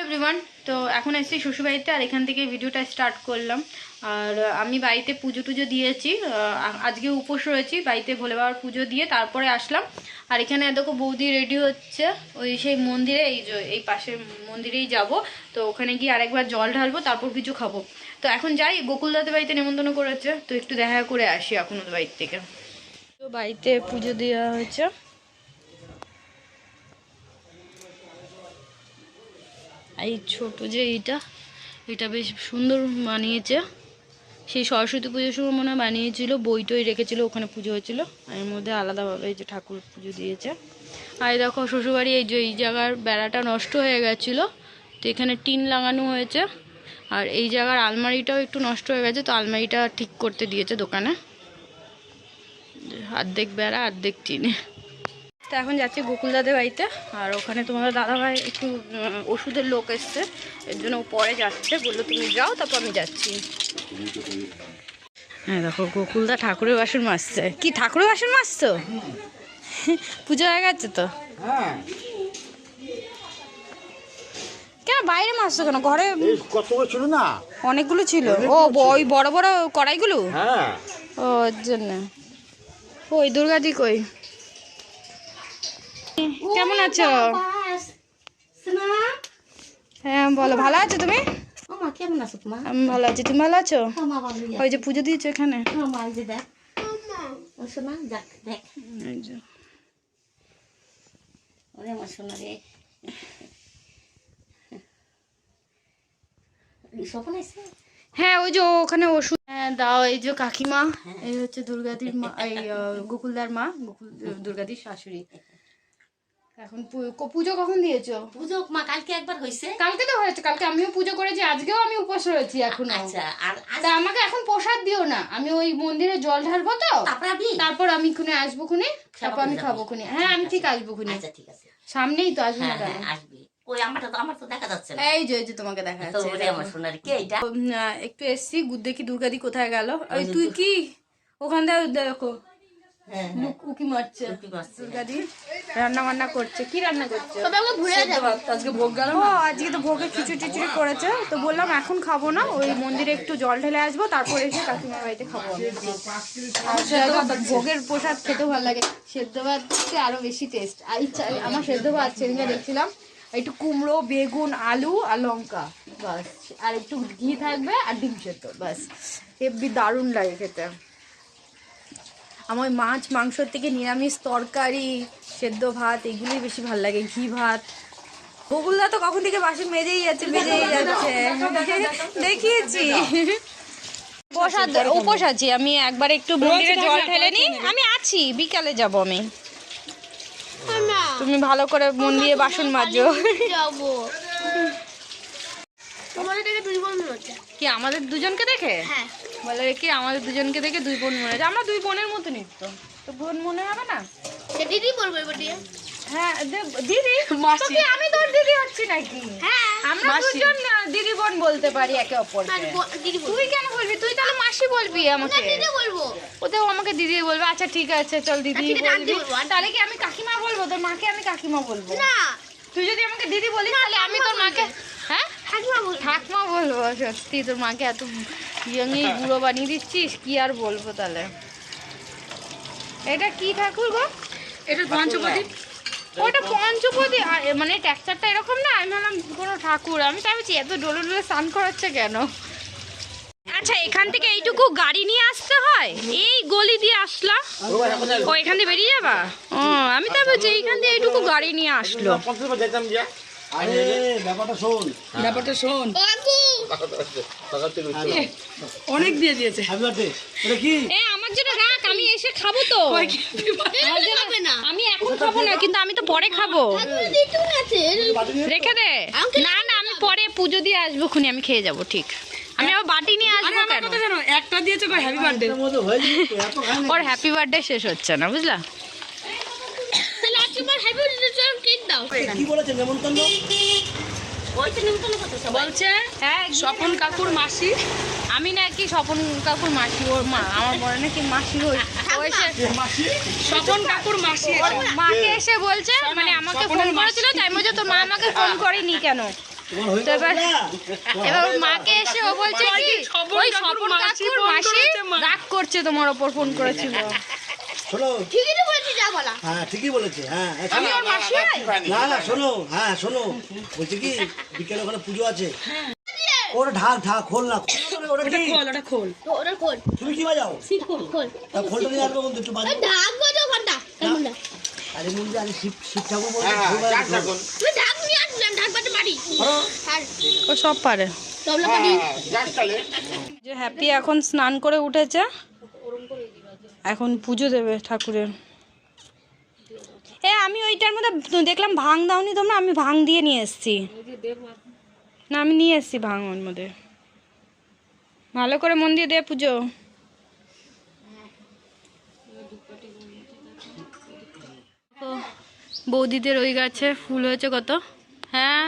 Everyone, তো এখন এসেছি শ্বশুরবাড়িতে আর এখান থেকে ভিডিওটা স্টার্ট করলাম। আর আমি বাড়িতে পুজো টুজো দিয়েছি, আজকে উপোস রয়েছি, বাড়িতে ভোলে বাবার পুজো দিয়ে তারপরে আসলাম। আর এখানে দেখো বৌদি রেডি হচ্ছে, ওই সেই মন্দিরে, এই পাশের মন্দিরেই যাব। তো ওখানে গিয়ে আরেকবার জল ঢালবো, তারপর কিছু খাবো। তো এখন যাই, গোকুলদাদের বাড়িতে নেমন্তন্ন করেছে, তো একটু দেখা করে আসি এখন ওদের বাড়ি থেকে। তো বাড়িতে পুজো দেওয়া হয়েছে। এই ছোট যে এটা বেশ সুন্দর বানিয়েছে, সেই সরস্বতী পুজোর সময় মনে হয় বানিয়েছিল, বই টই রেখেছিল, ওখানে পুজো হয়েছিল, এর মধ্যে আলাদাভাবে এই যে ঠাকুর পুজো দিয়েছে। আর দেখো শ্বশুরবাড়ি এই জায়গার বেড়াটা নষ্ট হয়ে গেছিলো, তো এখানে টিন লাগানো হয়েছে। আর এই জায়গার আলমারিটাও একটু নষ্ট হয়ে গেছে, তো আলমারিটা ঠিক করতে দিয়েছে দোকানে। অর্ধেক বেড়া অর্ধেক টিনে। তো এখন যাচ্ছি গোকুলদাদের বাড়িতে, আর ওখানে তোমাদের দাদাভাই একটু ওষুধের লোক এসছে, এর জন্য ও পরে যাচ্ছে, বললো তুমি যাও, তারপর আমি যাচ্ছি। হ্যাঁ দেখো গোকুলদা ঠাকুরের বাসন মাজছে। কি ঠাকুরের বাসন মাজছো? পুজো হয়ে গেছে তো? কেন বাইরে মাজছো কেন? ঘরে কতগুলো ছিল না, অনেকগুলো ছিল। ও ওই বড় বড় কড়াইগুলো, ও ওর জন্য। ওই দুর্গাদি কই? কেমন আছো? হ্যাঁ বলো, ভালো আছো তুমি? কেমন আছো তোমার? আমি ভালো আছি, তুমি ভালো আছো? ওই যে পুজো দিয়েছো এখানে। হ্যাঁ ওই যে ওখানে ওষুধ দাও। এই যে কাকিমা, এই হচ্ছে দুর্গাদির মা, এই গোকুলদার মা, দুর্গাদির শাশুড়ি। এখন পুজো কখন দিয়েছো? পুজো মা কালকে একবার হয়েছে। কালকে তো হয়েছে, কালকে আমিও পুজো করেছি, আজকেও আমি উপোস রয়েছি এখনো। আচ্ছা, আর তা আমাকে এখন প্রসাদ দিও না, আমি ওই মন্দিরে জল ঢালবো, তো তারপর আমি খুনে আসবো, খুনে তারপর আমি খাবো খুনে। হ্যাঁ আমি ঠিক আসবো খুনে। আচ্ছা ঠিক আছে, সামনেই তো, আসবো না কেন? আসবি। ওই আমার তো দেখা যাচ্ছে না। এই যে তোমাকে দেখা যাচ্ছে। আমার সোনার কে এটা? একটু এসছি, দেখি দুর্গাদি কোথায় গেল। ওই তুই কি ওখান থেকে দেখো উকি মারছে দুর্গাদি, রান্না বান্না করছে। কি রান্না করছে? আজকে ভোগ গেল। ও আজকে তো ভোগে খিচুড়ি টিচুড়ি করেছে, তো বললাম এখন খাবো না, ওই মন্দিরে একটু জল ঢেলে আসবো, তারপর এসে কাকিমার বাড়িতে খাবো। আর ভোগের প্রসাদ খেতেও ভালো লাগে, সেদ্ধ ভাত আরো বেশি টেস্ট। আমার সেদ্ধ ভাত সেদিনকে দেখছিলাম, একটু কুমড়ো, বেগুন, আলু আর লঙ্কা, বাস, আর একটু ঘি থাকবে আর ডিম সেদ্ধ, বাস, হেব্বি দারুণ লাগে খেতে। আমার মাছ মাংসর থেকে নিরামিষ তরকারি, সেদ্ধ ভাত, এগুলোই বেশি ভালো লাগে, ঘি ভাত। গোকুলদা তো কখন থেকে বাসন মেজেই যাচ্ছে দেখিয়েছি। উপোস আছি আমি, একবার একটু মন্দিরে জল ঢেলে নি, আমি আছি, বিকালে যাব আমি। তুমি ভালো করে মন দিয়ে বাসন মাজো। কি আমাদের দুজনকে দেখে? বলে কি আমাদের দুজনকে দেখে দুই বোন মনে হচ্ছে, আমরা দুই বোনের মতনই তো বোন মনে হবে না? দিদি বলবো হ্যাঁ দিদি, আমি তোর দিদি হচ্ছি নাকি? আমরা দুজন দিদি বোন বলতে পারি একে অপরকে। তুই কেন বলবি? তুই তাহলে মাসি বলবি আমাকে। ওতেও আমাকে দিদি বলবে। আচ্ছা ঠিক আছে, চল দিদি বলবি। তাহলে কি আমি কাকিমা বলবো? তোর মাকে আমি কাকিমা বলবো না? তুই যদি আমাকে দিদি বলিস তাহলে আমি তোর মাকে ঠাকমা বলবো। সত্যি তোর মাকে এত ইয়ংই বুড়ো বানিয়ে দিচ্ছিস, কি আর বলবো তাহলে। এটা কি ঠাকুর গো? এটা পঞ্চপতি। ওটা পঞ্চপতি, মানে টেক্সচারটা এরকম না, আমি ভাবলাম কোনো ঠাকুর। আমি তো ভাবছি এত ডোলে ডোলে স্নান করাচ্ছে কেন। আচ্ছা এখান থেকে এইটুকু গাড়ি নিয়ে আসতে হয়, এই গলি দিয়ে আসলা? ও এখান দিয়ে বেরিয়ে যাবা? ও আমি তো ভাবছি এইখান দিয়ে এইটুকু গাড়ি নিয়ে আসলো। ব্যাপারটা শোন, অনেক দিয়ে দিয়েছে। আমার জন্য রাখ, আমি এসে খাবো তো। আমি এখন খাবো না, কিন্তু আমি তো পরে খাবো। রেখে দে। না না, আমি পরে পুজো দিয়ে আসবো, খুনি আমি খেয়ে যাবো। ঠিক, আমি আবার বাটি নিয়ে আসবো কেন? একটা দিয়েছে হ্যাপি বার্থডে। ওর হ্যাপি বার্থডে শেষ হচ্ছে না, বুঝলা? বলছে স্বপন কাকুর মাসি। আমি নাকি স্বপন কাকুর মাসি, ওর মা। আমার বড় নাকি মাসি। স্বপন কাকুর মাসি মাকে এসে বলছে, মানে আমাকে ফোন করেছিল, তাই বলছে তোর মা আমাকে ফোন করেনি কেন? তো এবার মাকে এসে ও বলছে কি ওই স্বপন কাকুর মাসি রাগ করছে তোমার ওপর, ফোন করেছিল। শোনো, ঠিকই তো বলেছি যা বলা। হ্যাঁ ঠিকই বলেছে। হ্যাঁ আমি ওর মাসি না না শোনো, হ্যাঁ শোনো, বলছে কি বিকেলে ওখানে পুজো আছে। ওটা ঢাক খোল না, ওটা কি ওটা খোল। ওটা খোল। তুমি কি বাজাও? খোল। তা খোলটা নিয়ে আসবে বন্ধু, একটু বাজাও। ঢাক বাজাও ঘন্টা। আরে মুন্ডি আরে শিব ঠাকুর বলছে তুই ঢাক নিয়ে আসলাম, ঢাক বাজতে পারি। ও সব পারে। যে হ্যাপি এখন স্নান করে উঠেছে, এখন পুজো দেবে ঠাকুরের। আমি ওইটার মধ্যে দেখলাম ভাং দাওনি তোমরা, আমি ভাং দিয়ে নিয়ে এসেছি। না আমি নিয়ে এসেছি ভাং ওর মধ্যে। ভালো করে মন দিয়ে দে পুজো। বৌদিদের ওই গাছে ফুল হয়েছে কত। হ্যাঁ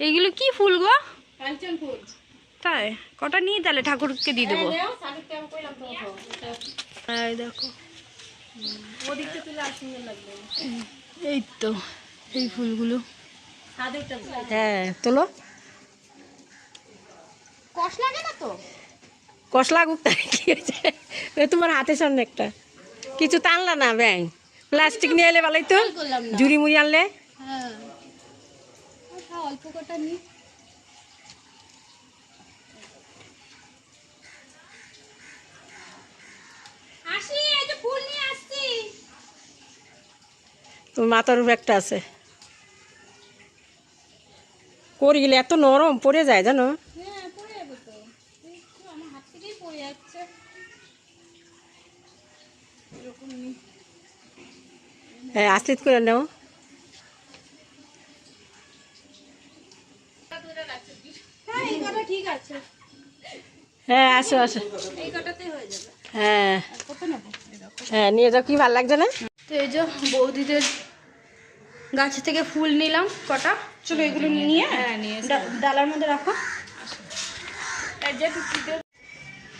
এইগুলো কি ফুল গো? তাই কটা নিয়ে তাহলে ঠাকুরকে দিয়ে দেবো। দেখো এই তো এই ফুলগুলো। হ্যাঁ তোলো, কষ লাগে না তো? কষ লাগুক, তাই কি হয়েছে? তোমার হাতের সামনে একটা কিছু টানলা না ব্যাং, প্লাস্টিক নিয়ে এলে ভালোই তো, ঝুড়ি মুড়ি আনলে। অল্প কটা নি। আসি, এই যে ফুল নিয়ে আসছি। তোর মাথার উপর একটা আছে, করি গেলে এত নরম পড়ে যায় জানো। হ্যাঁ পড়ে যাবে তো, আমার হাত থেকেই পড়ে যাচ্ছে। হ্যাঁ আশ্রিত করে নাও। ঠিক আছে, হ্যাঁ আসো আসো। এই কটাতেই হয়ে যাবে। হ্যাঁ হ্যাঁ নিয়ে যাও, কি ভালো লাগছে না? তো এই যে বৌদিদের গাছ থেকে ফুল নিলাম কটা, চলো এগুলো নিয়ে ডালার মধ্যে রাখো।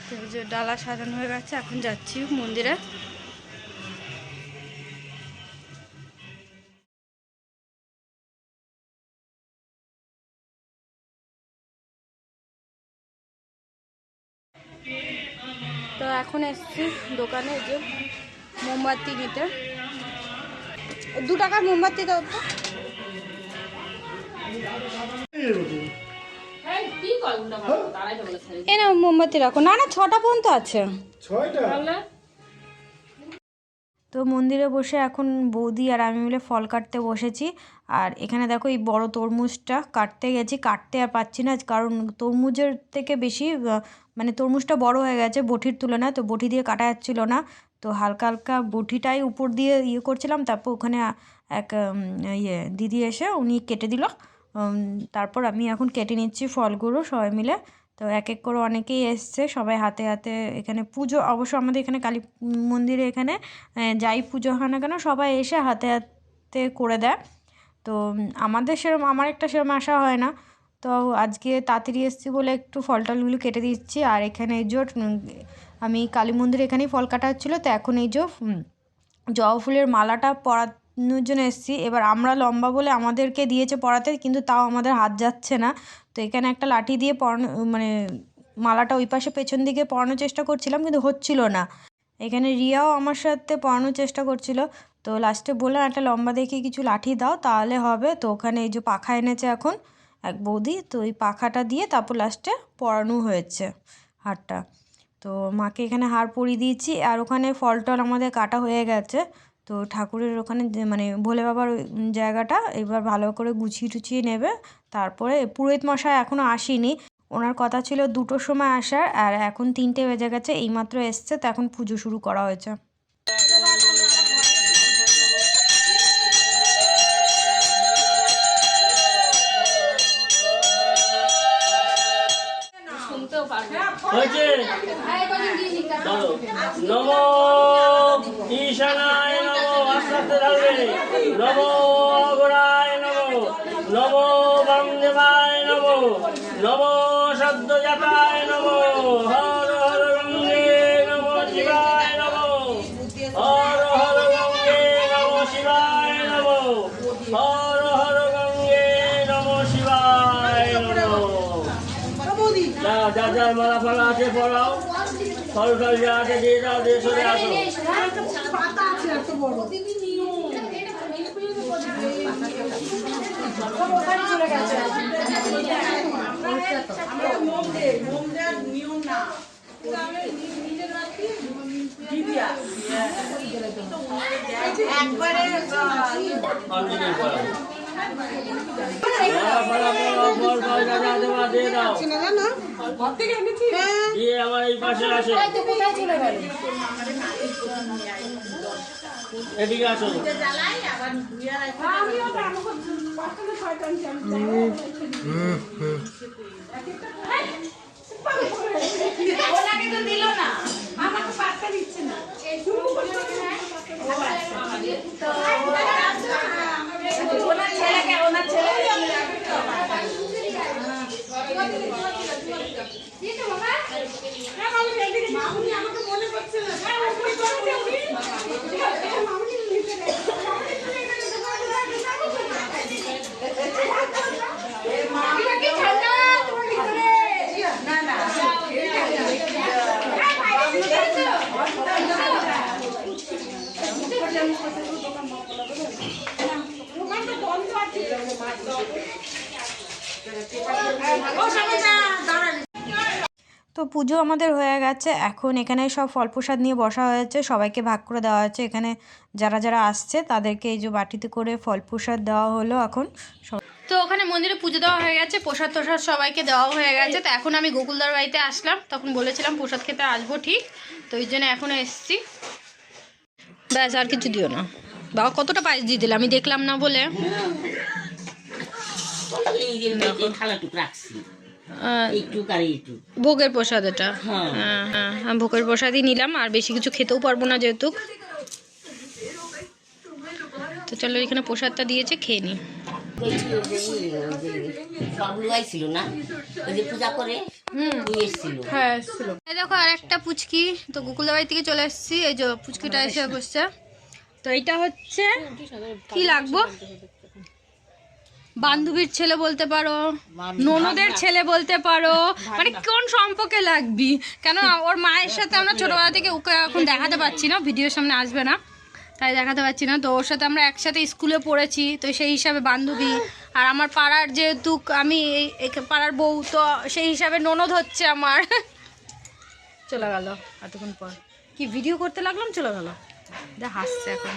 তো এই যে ডালা সাজানো হয়ে গেছে, এখন যাচ্ছি মন্দিরে। তো এখন এসছি দোকানে, এই যে মোমবাতি নিতে। 2 টাকার মোমবাতি দাও তো। এই না মোমবাতি রাখো। না না 6টা পর্যন্ত আছে। 6টা? তো মন্দিরে বসে এখন বৌদি আর আমি মিলে ফল কাটতে বসেছি। আর এখানে দেখো এই বড় তরমুজটা কাটতে গেছি, কাটতে আর পাচ্ছি না, কারণ তরমুজের থেকে বেশি মানে তরমুজটা বড় হয়ে গেছে বটির তুলনায়, তো বটি দিয়ে কাটা যাচ্ছিল না। তো হালকা হালকা বটিটাই উপর দিয়ে করছিলাম। তারপর ওখানে এক দিদি এসে উনি কেটে দিল। তারপর আমি এখন কেটে নিচ্ছি ফলগুলো সবাই মিলে। তো এক এক করে অনেকেই এসছে, সবাই হাতে হাতে এখানে পুজো। অবশ্য আমাদের এখানে কালী মন্দিরে এখানে যাই পুজো হয় না কেন সবাই এসে হাতে হাতে করে দেয়। তো আমার একটা সেরকম আসা হয় না। তো আজকে তাড়াতাড়ি এসেছি বলে একটু ফল টলগুলো কেটে দিচ্ছি। আর এখানে এই যে আমি কালী মন্দিরে এখানেই ফল কাটা হচ্ছিলো। তো এখন এই যে জবা ফুলের মালাটা পরানোর জন্য এসেছি। এবার আমরা লম্বা বলে আমাদেরকে দিয়েছে পরাতে, কিন্তু তাও আমাদের হাত যাচ্ছে না। তো এখানে একটা লাঠি দিয়ে পরানো, মানে মালাটা ওই পাশে পেছন দিকে পরানোর চেষ্টা করছিলাম, কিন্তু হচ্ছিল না। এখানে রিয়াও আমার সাথে পরানোর চেষ্টা করছিল। তো লাস্টে বললাম একটা লম্বা দেখে কিছু লাঠি দাও তাহলে হবে। তো ওখানে এই যে পাখা এনেছে এখন এক বৌদি, তো এই পাখাটা দিয়ে তারপর লাস্টে পরানো হয়েছে হারটা। তো মাকে এখানে হার পরিয়ে দিয়েছি। আর ওখানে ফল টল আমাদের কাটা হয়ে গেছে। তো ঠাকুরের ওখানে মানে ভোলে বাবার জায়গাটা এবার ভালো করে গুছিয়ে টুছিয়ে নেবে। তারপরে পুরোহিত মশাই এখনও আসেনি, ওনার কথা ছিল 2টোর সময় আসার, আর এখন 3টে বেজে গেছে, এইমাত্র এসছে। তো এখন পুজো শুরু করা হয়েছে। নমো ঈশানায় নমো, আস্তে আস্তে ঢালবে। নমো গোড়ায় নমো, নমো বামদেবায় নমো, নমো সদ্যজাতায় নমো, হর হর গঙ্গে নমো শিবায় নমো, হর হর গঙ্গে নমো শিবায় নমো, হর হর গঙ্গে কোথায় মালা ফালা আছে পড়াও, ফল টল যা আছে দিয়ে দাও, দিয়ে সরে আসো। কন্টিনিউ করো। মালা ফালা পড়াও, ফল টল যা যা দেওয়া দিয়ে দাও, দিয়ে আমার এই পাশে আসো, এদিকে আসো। তো পুজো আমাদের হয়ে গেছে। এখন এখানে সব ফল প্রসাদ নিয়ে বসা হয়েছে, সবাইকে ভাগ করে দেওয়া হয়েছে। এখানে যারা যারা আসছে তাদেরকে এই যে বাটিতে করে ফল প্রসাদ দেওয়া হলো। এখন তো ওখানে মন্দিরে পুজো দেওয়া হয়ে গেছে, প্রসাদ তোসাদ সবাইকে দেওয়া হয়ে গেছে। তো এখন আমি গোকুলদার বাড়িতে আসলাম, তখন বলেছিলাম প্রসাদ খেতে আসবো ঠিক, তো ওই জন্য এখনও এসছি। ব্যাস, আর কিছু দিও না বাবা। কতটা পায়েস দিয়ে দিলে আমি দেখলাম না বলে। ভোগের প্রসাদ এটা, হ্যাঁ ভোগের প্রসাদই নিলাম, আর বেশি কিছু খেতেও পারবো না যেহেতু। তো চলো, এখানে প্রসাদটা দিয়েছে, খেয়ে নি। দেখো আর একটা পুচকি, তো গোকুলদার বাড়ি থেকে চলে এসেছি। এই যে পুচকিটা এসে বসছে। তো এইটা হচ্ছে কি লাগবো, বান্ধবীর ছেলে বলতে পারো, ননদের ছেলে বলতে পারো, মানে কোন সম্পর্কে লাগবি। কেন ওর মায়ের সাথে আমরা ছোটবেলা থেকে ওকে এখন দেখাতে পারছি না, ভিডিওর সামনে আসবে না তাই দেখাতে পারছি না। তো ওর সাথে আমরা একসাথে স্কুলে পড়েছি, তো সেই হিসাবে বান্ধবী। আর আমার পাড়ার যেহেতু আমি পাড়ার বউ, তো সেই হিসাবে ননদ হচ্ছে আমার। চলে গেল এতক্ষণ পর, কি ভিডিও করতে লাগলাম, চলে গেল। হাসছে এখন।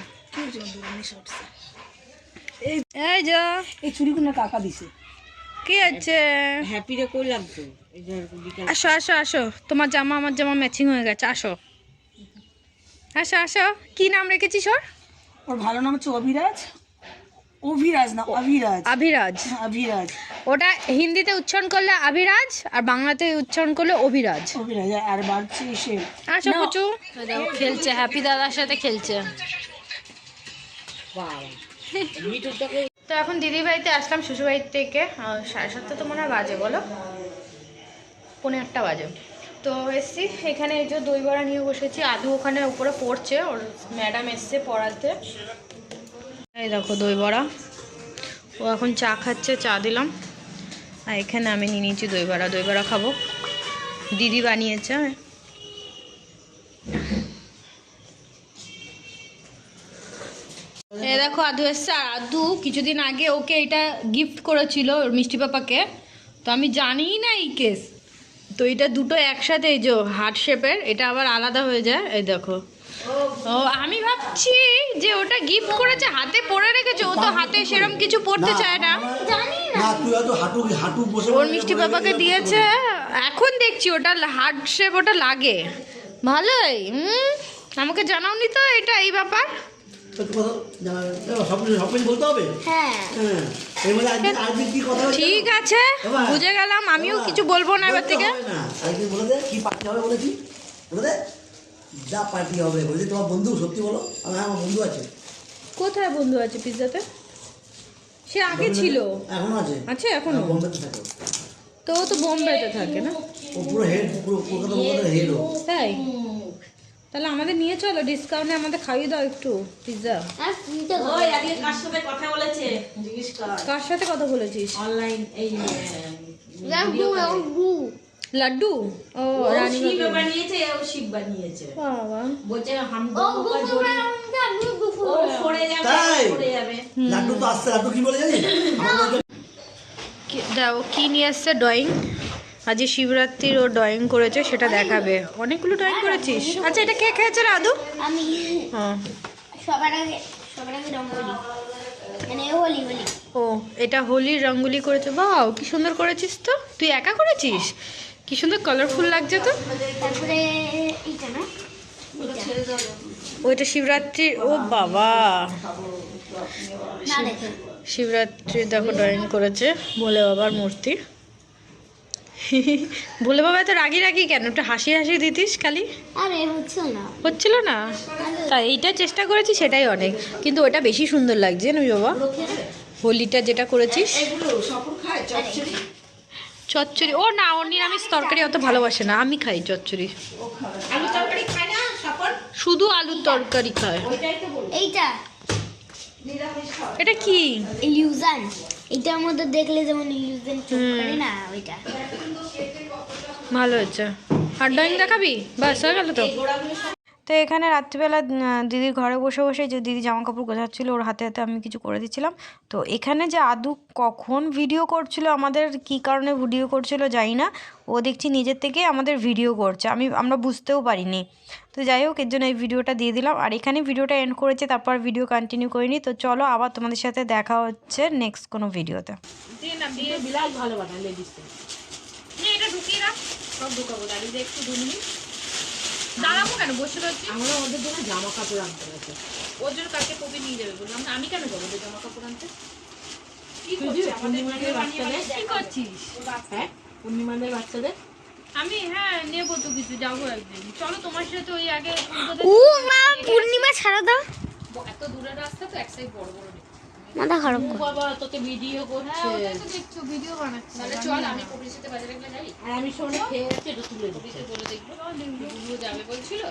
এই যে এই চুড়িগুলো কাকা দিছে, কি আছে, হ্যাপি রে কইলাম তো। আসো আসো আসো, তোমার জামা আমার জামা ম্যাচিং হয়ে গেছে। আসো আসো আসো। কি নাম রেখেছিস ওর? ওর ভালো নাম হচ্ছে অভিরাজ। অভিরাজ না অভিরাজ, আভিরাজ। অভিরাজ। ওটা হিন্দিতে উচ্চারণ করলে আভিরাজ, আর বাংলাতে উচ্চারণ করলে অভিরাজ। অভিরাজ আর বাড়ছে সে। আসো পুচু, খেলছে, হ্যাপি দাদার সাথে খেলছে। তো এখন দিদি বাড়িতে আসলাম শ্বশুরবাড়ির থেকে, 7:30 তো মনে হয় বাজে, বলো 8:45 বাজে। তো এসছি এখানে, এই যে দই বড়া নিয়ে বসেছি। আদু ওখানে উপরে পড়ছে, ওর ম্যাডাম এসছে পড়াতে। এই দেখো দই বড়া, ও এখন চা খাচ্ছে, চা দিলাম। আর এখানে আমি নিয়ে নিয়েছি দই বড়া। দই বড়া খাবো, দিদি বানিয়েছে। এই দেখো আদু এসছে। আর আদু কিছুদিন আগে ওকে এটা গিফট করেছিল ওর মিষ্টি পাপাকে, তো আমি জানিই না এই কেস। তো এটা দুটো একসাথে, এই যে হার্ট শেপের, এটা আবার আলাদা হয়ে যায়। এই দেখো, ও আমি ভাবছি যে ওটা গিফট করেছে, হাতে পরে রেখেছে। ও তো হাতে সেরকম কিছু পড়তে চায় না, জানি না। ওর মিষ্টি পাপাকে দিয়েছে, এখন দেখছি ওটা হার্ট শেপ, ওটা লাগে ভালোই। আমাকে জানাওনি তো এটা, এই ব্যাপার। ঠিক আছে, বুঝে গেলাম, আমিও কিছু বলবো না এবার থেকে। যা পার্টি হবে বলছি, তোমার বন্ধু সত্যি বলো? হ্যাঁ আমার বন্ধু আছে। কোথায় বন্ধু আছে পিৎজাতে? সে আগে ছিল, এখনো আছে। আছে এখনো? বোম্বেতে থাকে। তো ও তো বোম্বেতে থাকে না? ও পুরো হেড, পুরো কলকাতা বোম্বেতে হেড। তাই? তাহলে আমাদের নিয়ে চলো, ডিসকাউন্টে আমাদের খাইয়ে দাও একটু পিৎজা। ওই আগে কার সাথে কথা বলেছে জিজ্ঞেস কর। কার সাথে কথা বলেছিস? অনলাইন এই লাড্ডু ও রানী শিব বানিয়েছে ও শিব বানিয়েছে বাবা বলছে হাম দোনো কা জোড়ি ও পড়ে যাবে তাই? পড়ে যাবে লাড্ডু তো আসছে, লাড্ডু কি বলে জানিস? আমার বলছে, দাও কি নিয়ে আসছে ড্রয়িং আজ শিবরাত্রির ও ড্রয়িং করেছে সেটা দেখাবে অনেকগুলো ড্রয়িং করেছিস আচ্ছা এটা কে খেয়েছে রে আদু আমি হ্যাঁ সবার আগে রঙ্গোলি মানে হোলি ও এটা হোলির রঙ্গোলি করেছে বাও কি সুন্দর করেছিস তো তুই একা করেছিস কি সুন্দর কালারফুল লাগছে তো তারপরে এইটা না ওইটা শিবরাত্রির ও বাবা না দেখে শিবরাত্রির দেখো ড্রয়িং করেছে ভোলে বাবার মূর্তি ভোলে বাবা এত রাগি রাগি কেন একটু হাসি হাসি দিতিস খালি আরে হচ্ছে না হচ্ছিল না তাই এইটা চেষ্টা করেছি সেটাই অনেক কিন্তু ওটা বেশি সুন্দর লাগছে না বাবা হোলিটা যেটা করেছিস এগুলো সপুর খায় চচ্চড়ি চচ্চড়ি ও না ওর নিরামিষ তরকারি অত ভালোবাসে না আমি খাই চচ্চড়ি আলু তরকারি খায় না সপুর শুধু আলুর তরকারি খায় ওইটাই তো বল এইটা নিরামিষ খাও এটা কি ইলিউশন এটার মধ্যে দেখলে যেমন ইলিউশন চোখ করে না ওইটা ভালো হয়েছে আর ড্রয়িং দেখাবি বাস হয়ে গেল তো তো এখানে রাত্রিবেলা দিদির ঘরে বসে বসে যে দিদি জামা কাপড় গোছাচ্ছিল ওর হাতে হাতে আমি কিছু করে দিচ্ছিলাম তো এখানে যে আদু কখন ভিডিও করছিল আমাদের কি কারণে ভিডিও করছিল জানি না ও দেখছি নিজের থেকে আমাদের ভিডিও করছে আমরা বুঝতেও পারিনি তো যাই হোক এর জন্য এই ভিডিওটা দিয়ে দিলাম আর এখানে ভিডিওটা এন্ড করেছে তারপর ভিডিও কন্টিনিউ করিনি তো চলো আবার তোমাদের সাথে দেখা হচ্ছে নেক্সট কোনো ভিডিওতে বিলাস ভালো বানায় লেডিস এটা ঢুকিয়ে রাখ সব ঢুকাবো দাঁড়িয়ে একটু 2 মিনিট দাঁড়াবো কেন বসে রয়েছি আমরা ওদের জন্য জামা কাপড় আনতে গেছে ওর জন্য কালকে কবি নিয়ে যাবে বললাম আমি কেন যাবো জামা কাপড় আনতে পূর্ণিমাদের বাচ্চাদের কি করছিস হ্যাঁ পূর্ণিমাদের বাচ্চাদের আমি হ্যাঁ নেবো তো কিছু যাবো একদিন চলো তোমার সাথে ওই আগে ও মা পূর্ণিমা ছাড়া দাও এত দূরের রাস্তা তো এক সাইড বড় বড় মাথা খারাপ ও বাবা তোকে ভিডিও করছে দেখছো ভিডিও বানাচ্ছি তাহলে চল আমি কবির সাথে বাজারে গেলে যাই আর আমি শোনে খেয়ে যাচ্ছে এটা তুলে দিচ্ছি বলে দেখবো যাবে বলছিল